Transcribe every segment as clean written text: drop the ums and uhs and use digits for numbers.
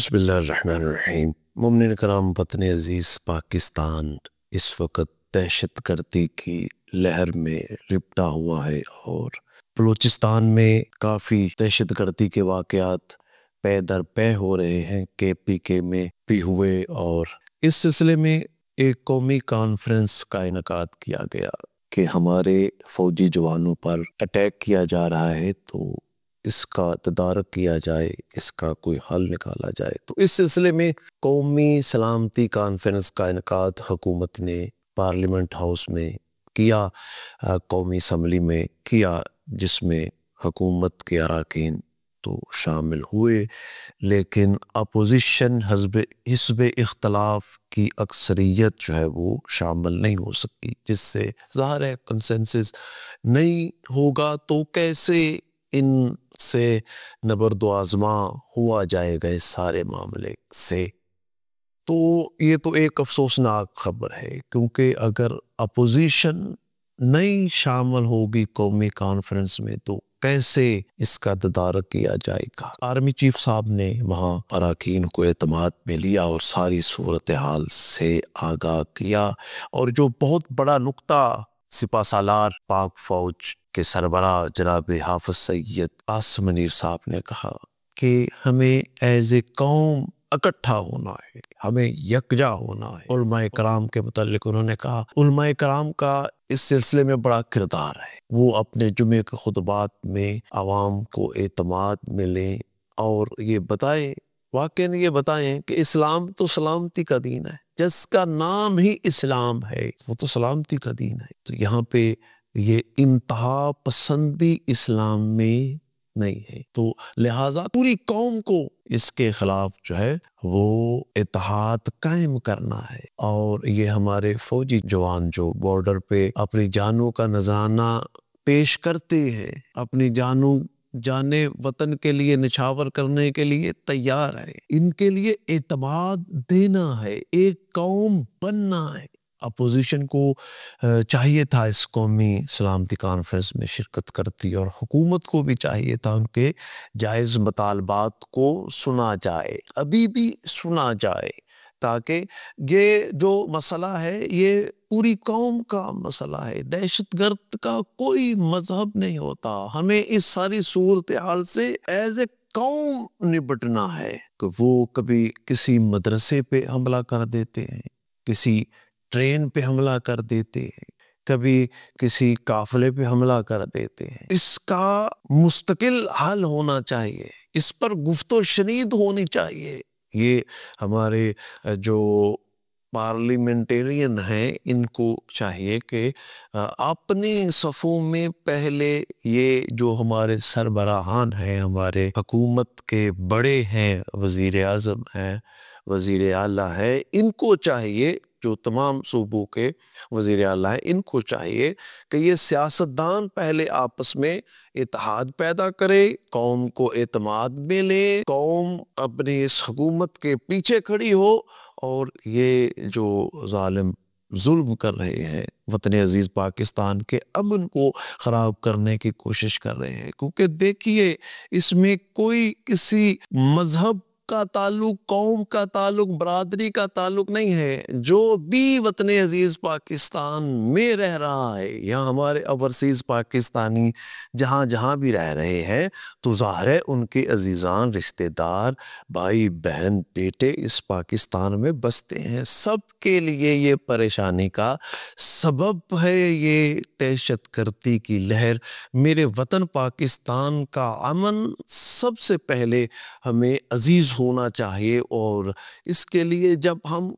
بسم اللہ الرحمن الرحیم۔ مومنین کرام، وطن عزیز پاکستان اس وقت دہشت گردی کی لہر میں لپٹا ہوا ہے اور بلوچستان میں کافی دہشت گردی کے واقعات پے در پے ہو رہے ہیں، KPK میں بھی ہوئے، اور اس سلسلے میں ایک قومی کانفرنس کا انعقاد کیا گیا کہ ہمارے فوجی جوانوں پر اٹیک کیا جا رہا ہے تو اس کا تدارک کیا جائے، اس کا کوئی حل نکالا جائے۔ تو اس سلسلے میں قومی سلامتی کانفرنس کا انعقاد حکومت نے پارلیمنٹ ہاؤس میں کیا، قومی اسمبلی میں کیا، جس میں حکومت کے اراکین تو شامل ہوئے، لیکن اپوزیشن حزب اختلاف کی اکثریت جو ہے وہ شامل نہیں ہو سکی، جس سے ظاہر ہے کنسنسس نہیں ہوگا تو کیسے ان سے نبرد و آزماں ہوا جائے گا اس سارے معاملے سے۔ تو یہ تو ایک افسوسناک خبر ہے، کیونکہ اگر اپوزیشن نہیں شامل ہوگی قومی کانفرنس میں تو کیسے اس کا تدارک کیا جائے گا۔ آرمی چیف صاحب نے وہاں اراکین کو اعتماد میں لیا اور ساری صورتحال سے آگاہ کیا، اور جو بہت بڑا نقطہ سپہ سالار پاک فوج کے سربراہ جناب حافظ سید قاسم منیر صاحب نے کہا کہ ہمیں ایز اے قوم اکٹھا ہونا ہے، ہمیں یکجا ہونا ہے۔ علماء کرام کے متعلق انہوں نے کہا علماء کرام کا اس سلسلے میں بڑا کردار ہے، وہ اپنے جمعے کے خطبات میں عوام کو اعتماد میں لیں اور یہ بتائیں، واقعاً یہ بتائیں کہ اسلام تو سلامتی کا دین ہے، جس کا نام ہی اسلام ہے وہ تو سلامتی کا دین ہے۔ تو یہاں پہ یہ انتہا پسندی اسلام میں نہیں ہے، تو لہٰذا پوری قوم کو اس کے خلاف جو ہے وہ اتحاد قائم کرنا ہے، اور یہ ہمارے فوجی جوان جو بارڈر پہ اپنی جانوں کا نذرانہ پیش کرتے ہیں، اپنی جانے وطن کے لیے نچھاور کرنے کے لیے تیار ہے، ان کے لیے اعتماد دینا ہے، ایک قوم بننا ہے۔ اپوزیشن کو چاہیے تھا اس قومی سلامتی کانفرنس میں شرکت کرتی، اور حکومت کو بھی چاہیے تھا ان کے جائز مطالبات کو سنا جائے، ابھی بھی سنا جائے، تاکہ یہ جو مسئلہ ہے یہ پوری قوم کا مسئلہ ہے۔ دہشت گرد کا کوئی مذہب نہیں ہوتا، ہمیں اس ساری صورتحال سے ایز اے قوم نپٹنا ہے کہ وہ کبھی کسی مدرسے پہ حملہ کر دیتے ہیں، کسی ٹرین پہ حملہ کر دیتے ہیں، کبھی کسی قافلے پہ حملہ کر دیتے ہیں۔ اس کا مستقل حل ہونا چاہیے، اس پر گفت و شنید ہونی چاہیے۔ یہ ہمارے جو پارلیمنٹیرین ہیں ان کو چاہیے کہ اپنی صفوں میں پہلے یہ جو ہمارے سربراہان ہیں، ہمارے حکومت کے بڑے ہیں، وزیر اعظم ہیں، وزیر اعلیٰ ہے، ان کو چاہیے، جو تمام صوبوں کے وزیر اعلیٰ ہیں، ان کو چاہیے کہ یہ سیاستدان پہلے آپس میں اتحاد پیدا کرے، قوم کو اعتماد میں لے، قوم اپنی اس حکومت کے پیچھے کھڑی ہو، اور یہ جو ظالم ظلم کر رہے ہیں وطن عزیز پاکستان کے امن کو خراب کرنے کی کوشش کر رہے ہیں، کیونکہ دیکھیے اس میں کوئی کسی مذہب کا تعلق، قوم کا تعلق، برادری کا تعلق نہیں ہے۔ جو بھی وطن عزیز پاکستان میں رہ رہا ہے، یہاں ہمارے اوورسیز پاکستانی جہاں جہاں بھی رہ رہے ہیں، تو ظاہر ہے ان کے عزیزان، رشتہ دار، بھائی بہن، بیٹے اس پاکستان میں بستے ہیں، سب کے لیے یہ پریشانی کا سبب ہے یہ دہشت گردی کی لہر۔ میرے وطن پاکستان کا امن سب سے پہلے ہمیں عزیز ہونا چاہیے، اور اس کے لیے جب ہم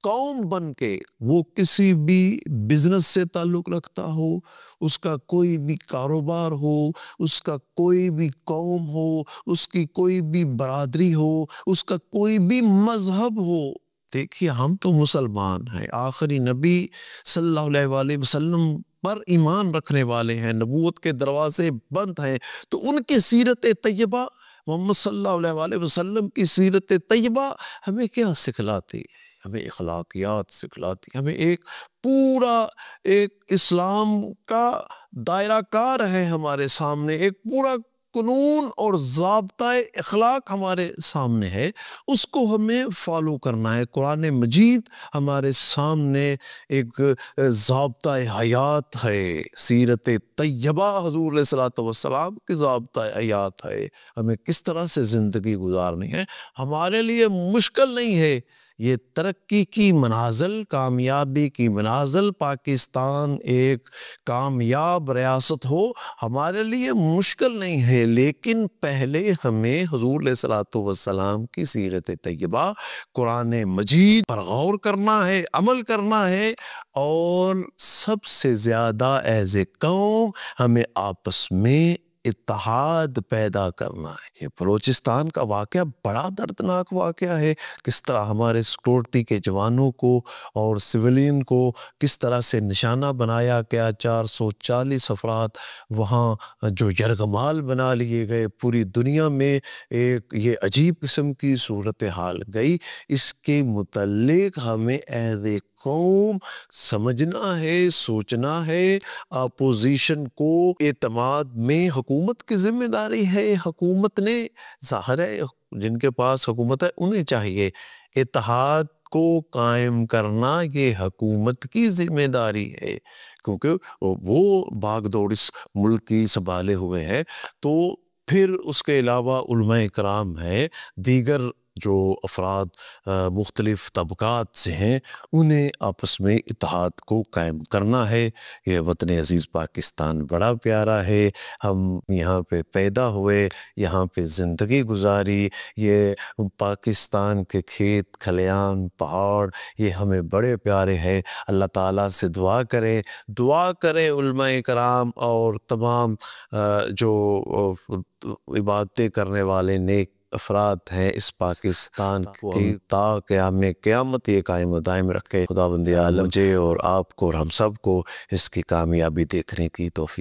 قوم بن کے، وہ کسی بھی بزنس سے تعلق رکھتا ہو، اس کا کوئی بھی کاروبار ہو، اس کا کوئی بھی قوم ہو، اس کی کوئی بھی برادری ہو، اس کا کوئی بھی مذہب ہو، دیکھیے ہم تو مسلمان ہیں، آخری نبی صلی اللہ علیہ وآلہ وسلم پر ایمان رکھنے والے ہیں، نبوت کے دروازے بند ہیں، تو ان کی سیرت طیبہ، محمد صلی اللہ علیہ وآلہ وسلم کی سیرت طیبہ ہمیں کیا سکھلاتی ہے؟ ہمیں اخلاقیات سکھلاتی، ہمیں ایک پورا ایک اسلام کا دائرہ کار ہے ہمارے سامنے، ایک پورا قانون اور ضابطۂ اخلاق ہمارے سامنے ہے، اس کو ہمیں فالو کرنا ہے۔ قرآن مجید ہمارے سامنے ایک ضابطۂ حیات ہے، سیرت طیبہ حضور علیہ الصلوۃ والسلام کی ضابطۂ حیات ہے، ہمیں کس طرح سے زندگی گزارنی ہے۔ ہمارے لیے مشکل نہیں ہے، یہ ترقی کی منازل، کامیابی کی منازل، پاکستان ایک کامیاب ریاست ہو، ہمارے لیے مشکل نہیں ہے، لیکن پہلے ہمیں حضور علیہ الصلوۃ والسلام کی سیرت طیبہ، قرآن مجید پر غور کرنا ہے، عمل کرنا ہے، اور سب سے زیادہ ایز اے قوم ہمیں آپس میں اتحاد پیدا کرنا ہے۔ یہ بلوچستان کا واقعہ بڑا دردناک واقعہ ہے، کس طرح ہمارے سیکورٹی کے جوانوں کو اور سویلین کو کس طرح سے نشانہ بنایا گیا، 440 افراد وہاں جو یرغمال بنا لیے گئے، پوری دنیا میں ایک یہ عجیب قسم کی صورتحال گئی۔ اس کے متعلق ہمیں ایز اے قوم سمجھنا ہے، سوچنا ہے۔ اپوزیشن کو اعتماد میں حکومت کی ذمہ داری ہے، حکومت نے، ظاہر ہے جن کے پاس حکومت ہے انہیں چاہیے اتحاد کو قائم کرنا، یہ حکومت کی ذمہ داری ہے، کیونکہ وہ بھاگ دوڑ اس ملک کی سنبھالے ہوئے ہے۔ تو پھر اس کے علاوہ علماء کرام ہیں، دیگر جو افراد مختلف طبقات سے ہیں، انہیں آپس میں اتحاد کو قائم کرنا ہے۔ یہ وطن عزیز پاکستان بڑا پیارا ہے، ہم یہاں پہ پیدا ہوئے، یہاں پہ زندگی گزاری، یہ پاکستان کے کھیت کھلیان پہاڑ یہ ہمیں بڑے پیارے ہیں۔ اللہ تعالیٰ سے دعا کریں علماء کرام اور تمام جو عبادتیں کرنے والے نیک افراد ہیں اس پاکستان کی، تا قیام قیامت یہ قائم و دائم رکھے۔ خداوند عالم مجھے اور آپ کو اور ہم سب کو اس کی کامیابی دیکھنے کی توفیق